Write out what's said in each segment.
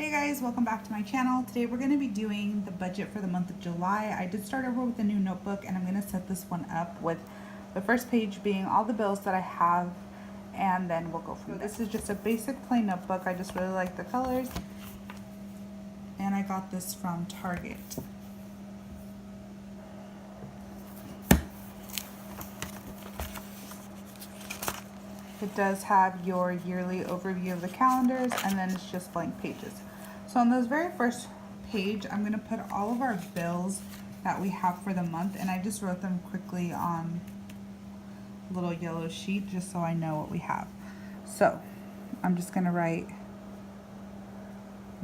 Hey guys, welcome back to my channel. Today we're going to be doing the budget for the month of July. I did start over with a new notebook and I'm going to set this one up with the first page being all the bills that I have, and then we'll go from there. This is just a basic plain notebook. I just really like the colors and I got this from Target. It does have your yearly overview of the calendars, and then it's just blank pages. So on this very first page, I'm going to put all of our bills that we have for the month, and I just wrote them quickly on a little yellow sheet just so I know what we have. So I'm just going to write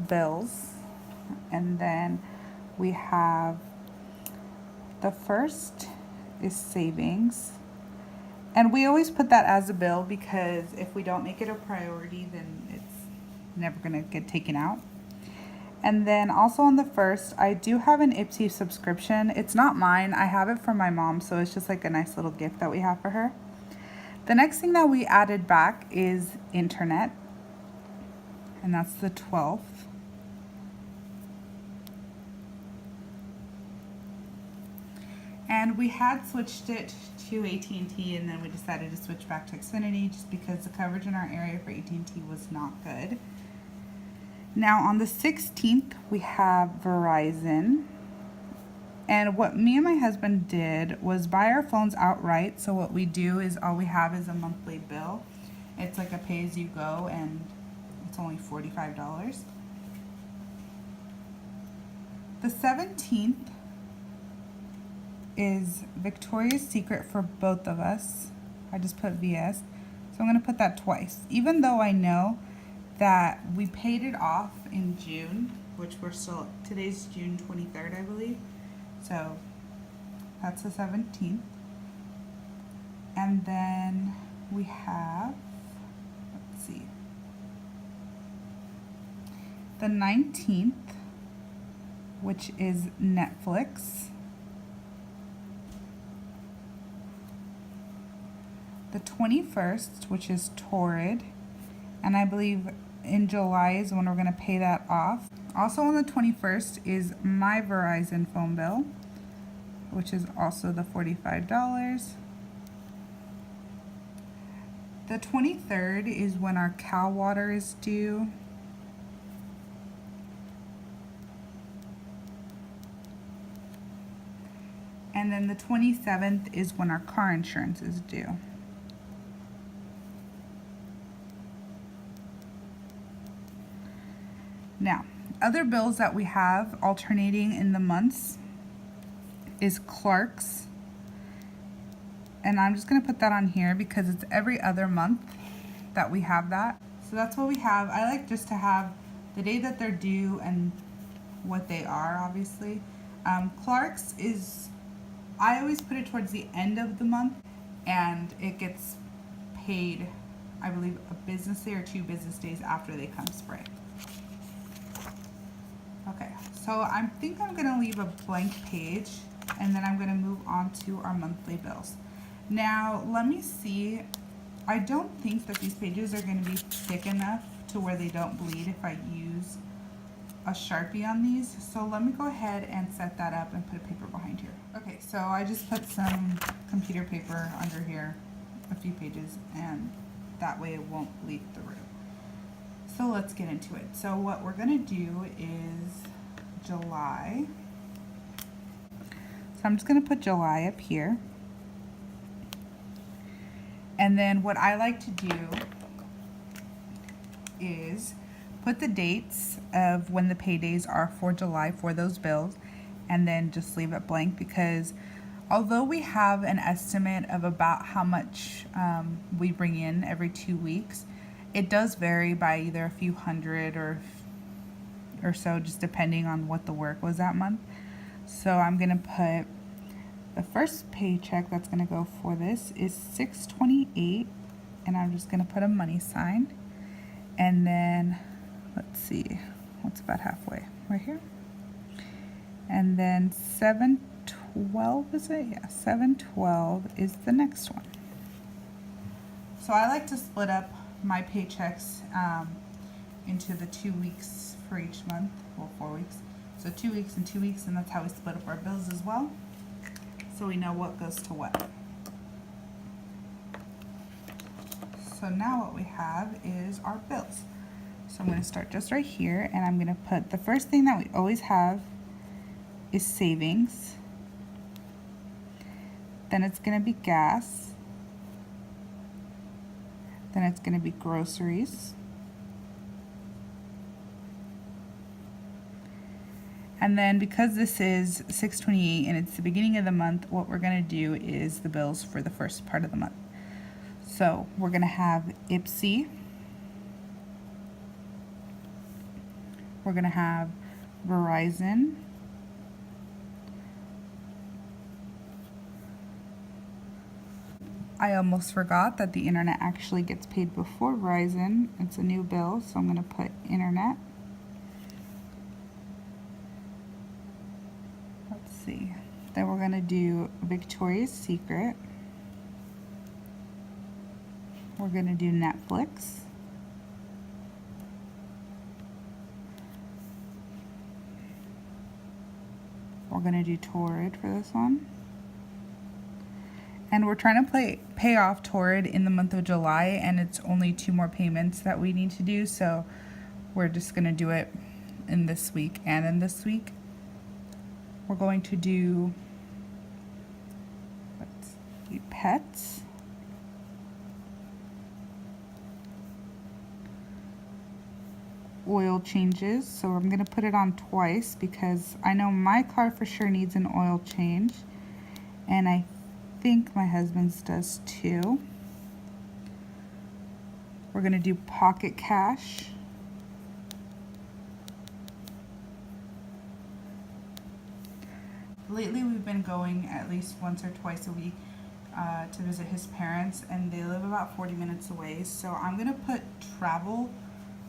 bills, and then we have the first is savings. And we always put that as a bill because if we don't make it a priority, then it's never going to get taken out. And then also on the first, I do have an Ipsy subscription. It's not mine. I have it from my mom, so it's just like a nice little gift that we have for her. The next thing that we added back is internet, and that's the 12th. And we had switched it to AT&T, and then we decided to switch back to Xfinity just because the coverage in our area for AT&T was not good. Now on the 16th, we have Verizon. And what me and my husband did was buy our phones outright. So what we do is all we have is a monthly bill. It's like a pay-as-you-go, and it's only $45. The 17th is Victoria's Secret for both of us. I just put VS. So I'm going to put that twice. Even though I know that we paid it off in June, which we're still, today's June 23rd, I believe. So that's the 17th. And then we have, let's see, the 19th, which is Netflix. The 21st, which is Torrid, and I believe in July is when we're going to pay that off. Also on the 21st is my Verizon phone bill, which is also the $45. The 23rd is when our Cal Water is due. And then the 27th is when our car insurance is due. Now, other bills that we have alternating in the months is Clark's. And I'm just going to put that on here because it's every other month that we have that. So that's what we have. I like just to have the day that they're due and what they are, obviously. Clark's is, I always put it towards the end of the month, and it gets paid, I believe, a business day or 2 business days after they come spray. Okay, so I think I'm going to leave a blank page, and then I'm going to move on to our monthly bills. Now, let me see. I don't think that these pages are going to be thick enough to where they don't bleed if I use a Sharpie on these. So let me go ahead and set that up and put a paper behind here. Okay, so I just put some computer paper under here, a few pages, and that way it won't bleed through. So let's get into it. So what we're going to do is July. So I'm just going to put July up here. And then what I like to do is put the dates of when the paydays are for July for those bills, and then just leave it blank, because although we have an estimate of about how much we bring in every 2 weeks, it does vary by either a few hundred or so, just depending on what the work was that month. So I'm going to put the first paycheck that's going to go for this is $628, and I'm just going to put a money sign. And then let's see, what's about halfway right here. And then 712, is it? Yeah, 712 is the next one. So I like to split up my paychecks into the 2 weeks for each month, well, 4 weeks. So 2 weeks and 2 weeks, and that's how we split up our bills as well. So we know what goes to what. So now what we have is our bills. So I'm going to start just right here, and I'm going to put the first thing that we always have is savings. Then it's going to be gas. Then it's going to be groceries. And then because this is 6/28 and it's the beginning of the month, what we're going to do is the bills for the first part of the month. So we're going to have Ipsy. We're going to have Verizon. I almost forgot that the internet actually gets paid before Verizon. It's a new bill, so I'm going to put internet. Let's see. Then we're going to do Victoria's Secret. We're going to do Netflix. We're going to do Torrid for this one. And we're trying to pay off Torrid in the month of July, and it's only 2 more payments that we need to do, so we're just going to do it in this week and in this week. We're going to do, let's see, pets. Oil changes, so I'm going to put it on twice because I know my car for sure needs an oil change, and I think my husband's does too. We're going to do Pocket Cash. Lately we've been going at least once or twice a week to visit his parents, and they live about 40 minutes away, so I'm going to put travel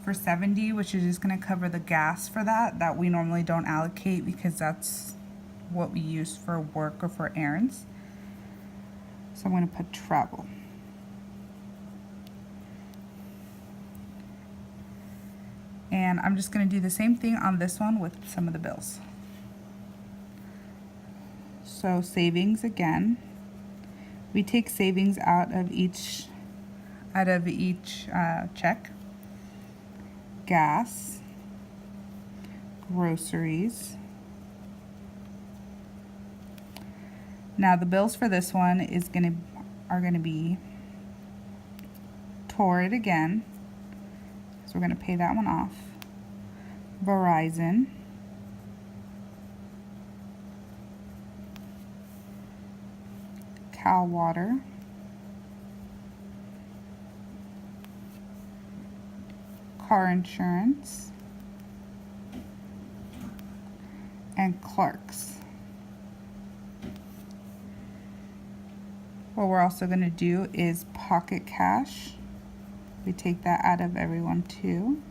for $70, which is just going to cover the gas for that we normally don't allocate because that's what we use for work or for errands. So I'm going to put travel. And I'm just going to do the same thing on this one with some of the bills. So savings again. We take savings out of each check. Gas, groceries. Now the bills for this one are gonna be Torrid again, so we're gonna pay that one off. Verizon, Cal Water, car insurance, and Clark's. What we're also going to do is Pocket Cash. We take that out of everyone too.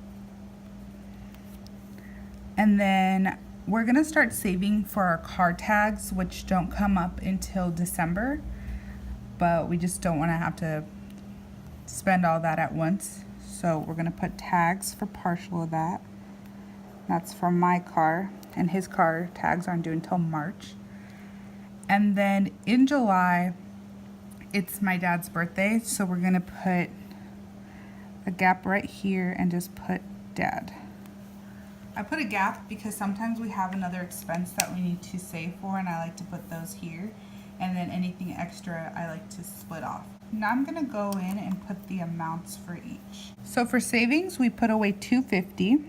And then we're going to start saving for our car tags, which don't come up until December, but we just don't want to have to spend all that at once. So we're going to put tags for partial of that. That's for my car, and his car tags aren't due until March. And then in July, it's my dad's birthday, so we're going to put a gap right here and just put dad. I put a gap because sometimes we have another expense that we need to save for, and I like to put those here. And then anything extra I like to split off. Now I'm going to go in and put the amounts for each. So for savings, we put away $250.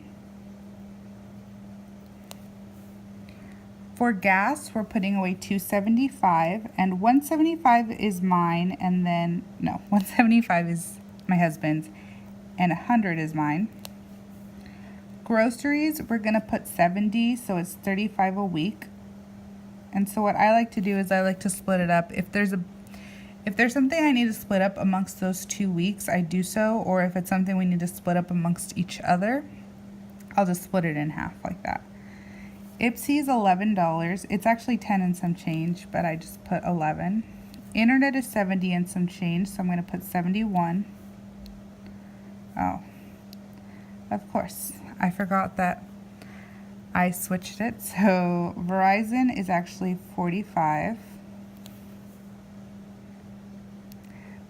For gas, we're putting away $275, and $175 is mine, and then, no, $175 is my husband's, and $100 is mine. Groceries, we're going to put $70, so it's $35 a week. And so what I like to do is I like to split it up. If there's something I need to split up amongst those 2 weeks, I do so. Or if it's something we need to split up amongst each other, I'll just split it in half like that. Ipsy is $11. It's actually 10 and some change, but I just put 11. Internet is 70 and some change, so I'm going to put 71. Oh, of course. I forgot that I switched it. So Verizon is actually $45.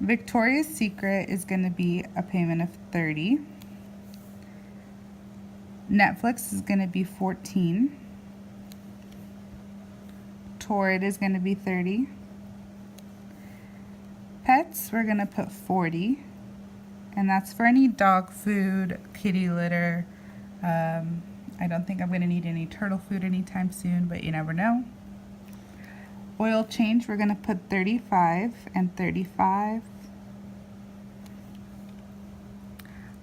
Victoria's Secret is going to be a payment of $30. Netflix is going to be $14. Torrid is going to be $30. Pets, we're going to put $40. And that's for any dog food, kitty litter. I don't think I'm going to need any turtle food anytime soon, but you never know. Oil change, we're going to put $35 and $35.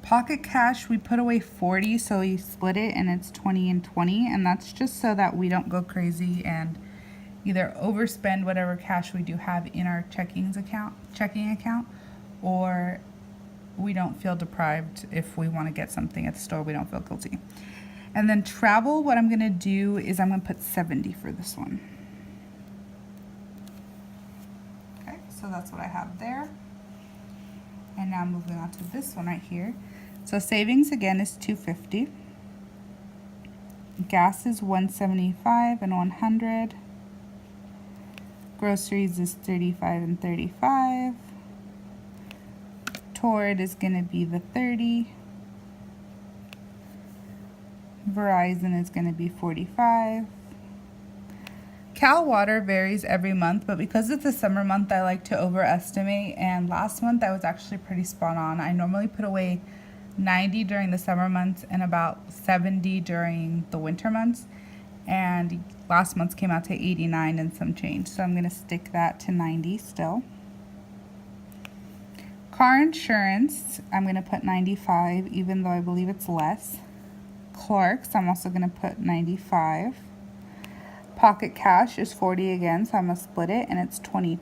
Pocket cash, we put away $40, so we split it and it's $20 and $20, and that's just so that we don't go crazy and either overspend whatever cash we do have in our checking account, or we don't feel deprived if we want to get something at the store, we don't feel guilty. And then travel, what I'm going to do is I'm going to put 70 for this one. Okay, so that's what I have there. And now moving on to this one right here. So savings again is $250. Gas is $175 and $100. Groceries is $35 and $35. Torrid is going to be the $30. Verizon is going to be $45. Cal Water varies every month, but because it's a summer month, I like to overestimate, and last month I was actually pretty spot on. I normally put away 90 during the summer months and about 70 during the winter months, and last month's came out to 89 and some change, so I'm going to stick that to 90 still. Car insurance, I'm going to put 95, even though I believe it's less. Clark's, I'm also going to put 95. Pocket cash is 40 again, so I'm going to split it, and it's 20.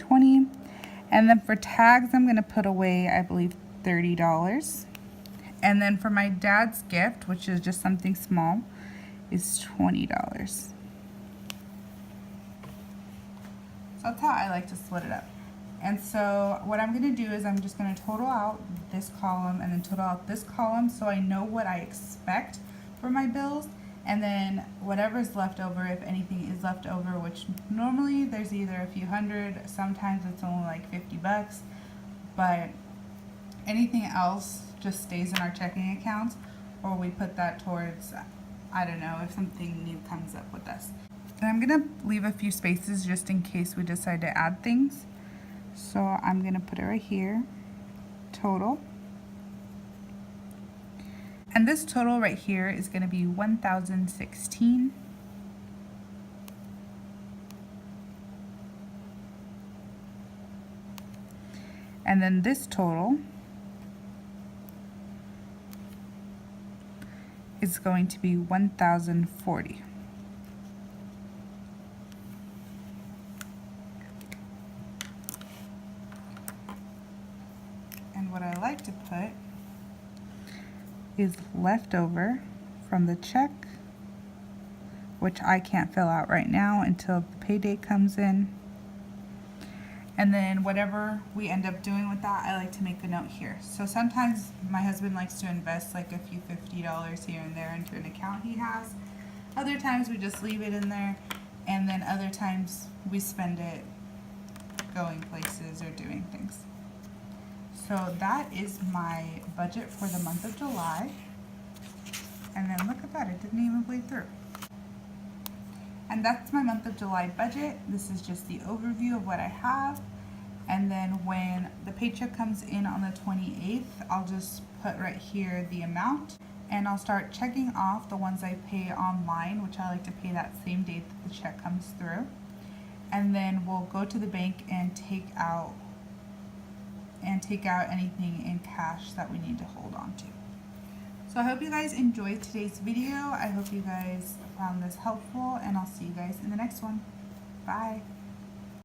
And then for tags, I'm going to put away, I believe, $30. And then for my dad's gift, which is just something small, is $20. So that's how I like to split it up. And so what I'm going to do is I'm just going to total out this column and then total out this column, so I know what I expect for my bills. And then whatever's left over, if anything is left over, which normally there's either a few hundred, sometimes it's only like $50, but anything else just stays in our checking accounts, or we put that towards, I don't know, if something new comes up with us. And I'm gonna leave a few spaces just in case we decide to add things. So I'm gonna put it right here, total. And this total right here is going to be 1,016. And then this total is going to be 1,040. And what I like to put is leftover from the check, which I can't fill out right now until the pay date comes in. And then whatever we end up doing with that, I like to make a note here. So sometimes my husband likes to invest like a few $50 here and there into an account he has. Other times we just leave it in there, and then other times we spend it going places or doing things. So that is my budget for the month of July. And then look at that, it didn't even bleed through. And that's my month of July budget. This is just the overview of what I have. And then when the paycheck comes in on the 28th, I'll just put right here the amount. And I'll start checking off the ones I pay online, which I like to pay that same date that the check comes through. And then we'll go to the bank and take out anything in cash that we need to hold on to. So I hope you guys enjoyed today's video. I hope you guys found this helpful, and I'll see you guys in the next one. Bye.